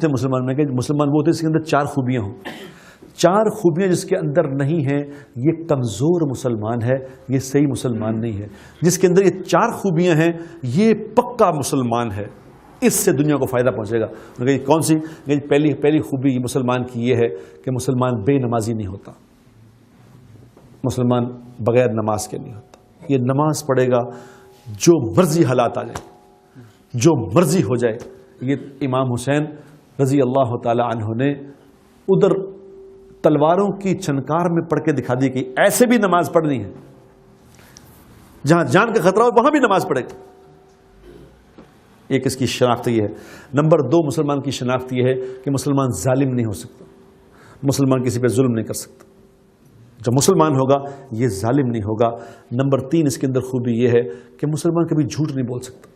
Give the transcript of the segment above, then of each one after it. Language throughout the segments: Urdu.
تھے مسلمان میں کہ مسلمان وہ ہوتے جس کے اندر چار خوبیاں ہوں. چار خوبیاں جس کے اندر نہیں ہیں یہ کمزور مسلمان ہے، یہ صحیح مسلمان نہیں ہے. جس کے اندر یہ چار خوبیاں ہیں یہ پکا مسلمان ہے، اس سے دنیا کو فائدہ پہنچے گا. کون سی؟ پہلی خوبی مسلمان کی یہ ہے کہ مسلمان بے نمازی نہیں ہوتا، مسلمان بغیر نماز کے نہیں ہوتا. یہ نماز پڑھے گا جو مرضی حالات آ جائے، جو مرضی ہو جائے. یہ امام حسین رضی اللہ تعالی عنہ نے ادھر تلواروں کی چھنکار میں پڑھ کے دکھا دی کہ ایسے بھی نماز پڑھنی ہے، جہاں جان کا خطرہ ہو وہاں بھی نماز پڑھے. ایک اس کی شناخت یہ ہے. نمبر دو، مسلمان کی شناخت یہ ہے کہ مسلمان ظالم نہیں ہو سکتا، مسلمان کسی پہ ظلم نہیں کر سکتا. جو مسلمان ہوگا یہ ظالم نہیں ہوگا. نمبر تین اس کے اندر خوبی یہ ہے کہ مسلمان کبھی جھوٹ نہیں بول سکتا،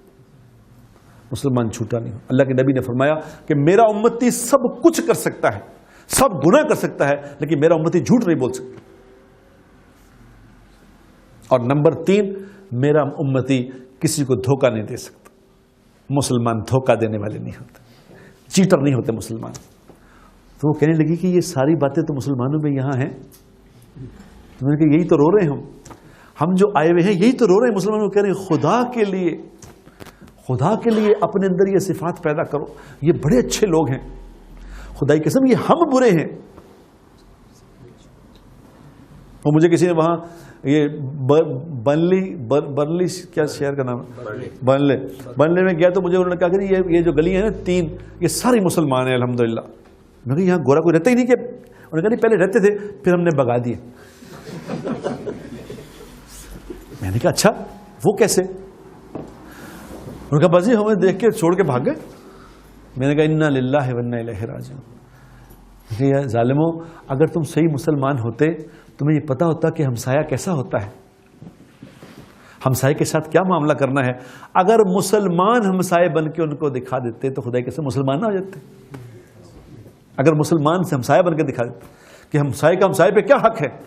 مسلمان جھوٹا نہیں ہو. اللہ کے نبی نے فرمایا کہ میرا امتی سب کچھ کر سکتا ہے، سب گناہ کر سکتا ہے، لیکن میرا امتی جھوٹ نہیں بول سکتا. اور نمبر تین، میرا امتی کسی کو دھوکہ نہیں دے سکتا. مسلمان دھوکہ دینے والے نہیں ہوتے، چیٹر نہیں ہوتے مسلمان. تو وہ کہنے لگی کہ یہ ساری باتیں تو مسلمانوں میں یہاں ہیں. تو میں نے کہا یہی تو رو رہے ہیں ہم جو آئے ہوئے ہیں، یہی تو رو رہے ہیں. مسلمانوں کو کہہ رہے ہیں خدا کے لیے اپنے اندر یہ صفات پیدا کرو. یہ بڑے اچھے لوگ ہیں، خدا کی قسم یہ ہم برے ہیں. اور مجھے کسی نے وہاں یہ برنلی کیا شہر کا نام ہے، برنلے میں گیا تو مجھے انہوں نے کہا کہ یہ جو گلی ہے نا تین، یہ ساری مسلمان ہیں الحمدللہ. میں نے کہا یہاں گورا کوئی رہتا ہی نہیں. کہ انہوں نے کہا نہیں پہلے رہتے تھے پھر ہم نے بگا دیے. میں نے کہا اچھا وہ کیسے؟ انہوں نے کہا بازی ہمیں دیکھ کے چھوڑ کے بھاگ گئے. میں نے کہا انا للہ و انا الیہ راجعون. کہ ظالموں اگر تم صحیح مسلمان ہوتے تمہیں یہ پتا ہوتا کہ ہمسایہ کیسا ہوتا ہے، ہمسائے کے ساتھ کیا معاملہ کرنا ہے. اگر مسلمان ہمسائے بن کے ان کو دکھا دیتے تو خدا کیسے مسلمان نہ ہو جاتے. اگر مسلمان سے ہمسایہ بن کے دکھا دیتے کہ ہمسائے کا ہمسائے پہ کیا حق ہے.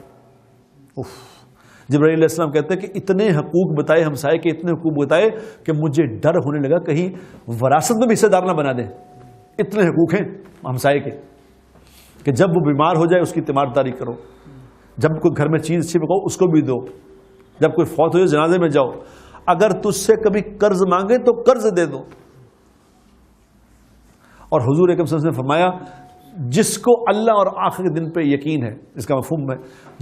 جبرائیل علیہ السلام کہتے ہیں کہ اتنے حقوق بتائے ہمسائے کے، اتنے حقوق بتائے کہ مجھے ڈر ہونے لگا کہیں وراثت میں بھی حصہ دار نہ بنا دیں. اتنے حقوق ہیں ہمسائے کے کہ جب وہ بیمار ہو جائے اس کی تیمارداری کرو، جب کوئی گھر میں چیز اچھی پکاؤ اس کو بھی دو، جب کوئی فوت ہو جائے جنازے میں جاؤ. اگر تجھ سے کبھی قرض مانگے تو قرض دے دو. اور حضور اکرم صلی اللہ علیہ وسلم نے فرمایا جس کو اللہ اور آخری دن پہ یقین ہے، اس کا مفہوم ہے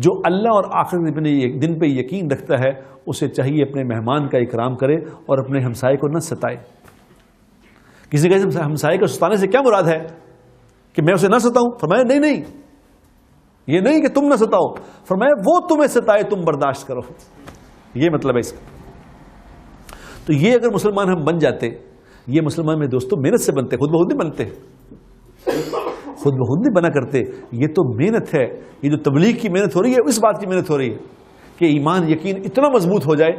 جو اللہ اور آخری دن پہ یقین رکھتا ہے اسے چاہیے اپنے مہمان کا اکرام کرے اور اپنے ہمسائے کو نہ ستائے. کسی کا ہمسائے کو ستانے سے کیا مراد ہے کہ میں اسے نہ ستاؤں؟ فرمایا نہیں، یہ نہیں کہ تم نہ ستاؤ، فرمایا وہ تمہیں ستائے تم برداشت کرو. یہ مطلب ہے اس کا. تو یہ اگر مسلمان ہم بن جاتے، یہ مسلمان میں دوستوں محنت سے بنتے، خود بخود نہیں بنتے، خود بخود نہیں بنا کرتے. یہ تو محنت ہے. یہ جو تبلیغ کی محنت ہو رہی ہے اس بات کی محنت ہو رہی ہے کہ ایمان یقین اتنا مضبوط ہو جائے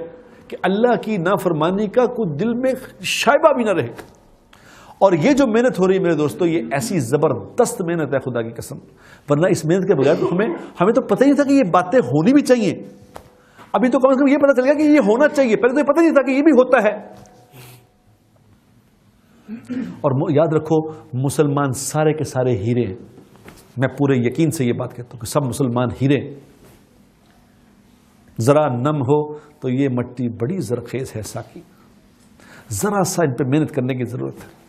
کہ اللہ کی نافرمانی کا کوئی دل میں شائبہ بھی نہ رہے. اور یہ جو محنت ہو رہی ہے میرے دوستوں یہ ایسی زبردست محنت ہے خدا کی قسم. ورنہ اس محنت کے بغیر تو ہمیں تو پتہ ہی نہیں تھا کہ یہ باتیں ہونی بھی چاہیے. ابھی تو کم از کم یہ پتہ چل گیا کہ یہ ہونا چاہیے، پہلے تو یہ پتہ نہیں تھا کہ یہ بھی ہوتا ہے. اور یاد رکھو مسلمان سارے کے سارے ہیرے ہیں. میں پورے یقین سے یہ بات کہتا ہوں کہ سب مسلمان ہیرے. ذرا نم ہو تو یہ مٹی بڑی زرخیز ہے ساقی، ذرا سا ان پہ محنت کرنے کی ضرورت ہے.